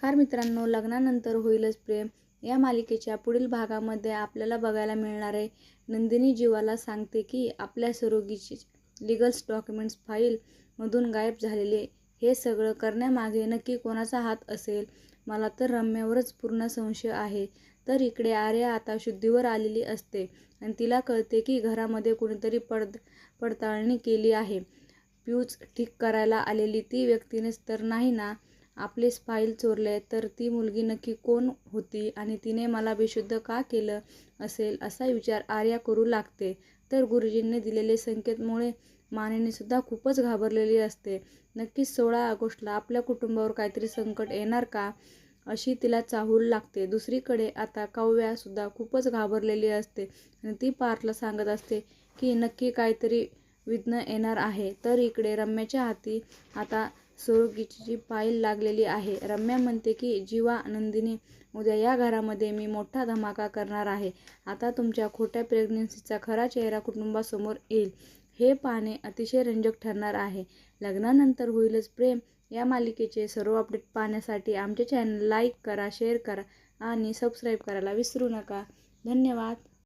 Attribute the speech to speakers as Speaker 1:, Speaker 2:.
Speaker 1: नमस्कार मित्रांनो, लग्नानंतर होईलच प्रेम या मालिकेच्या पुढील भागामध्ये आपल्याला बघायला मिळणार आहे. नंदिनी जीवाला सांगते की आपल्या सरोगीची लिगल्स डॉक्युमेंट्स फाईलमधून गायब झालेले. हे सगळं करण्यामागे नक्की कोणाचा हात असेल? मला तर रम्यावरच पूर्ण संशय आहे. तर इकडे आर्या आता शुद्धीवर आलेली असते आणि तिला कळते की घरामध्ये कुणीतरी पडताळणी केली आहे. फ्यूज ठीक करायला आलेली ती व्यक्तीनेच तर नाही ना आपले फाईल चोरले? तर ती मुलगी नक्की कोण होती आणि तिने मला बेशुद्ध का केलं असेल असा विचार आर्या करू लागते. तर गुरुजींनी दिलेले संकेतमुळे मानिनी सुद्धा खूपच घाबरलेली असते. नक्कीच 16 ऑगस्टला आपल्या कुटुंबावर काहीतरी संकट येणार का अशी तिला चाहूल लागते. दुसरीकडे आता काव्या सुद्धा खूपच घाबरलेली असते आणि ती पार्थला सांगत असते की नक्की काहीतरी विघ्न येणार आहे. तर इकडे रम्याच्या हाती आता सरोगीची फाईल लागलेली आहे. रम्या म्हणते की जीवा नंदिनी, उद्या या घरामध्ये मी मोठा धमाका करणार आहे. आता तुमच्या खोट्या प्रेग्नन्सीचा खरा चेहरा कुटुंबासमोर येईल. हे पाहणे अतिशय रंजक ठरणार आहे. लग्नानंतर होईलच प्रेम या मालिकेचे सर्व अपडेट पाहण्यासाठी आमचे चॅनल लाईक करा, शेअर करा आणि सबस्क्राईब करायला विसरू नका. धन्यवाद.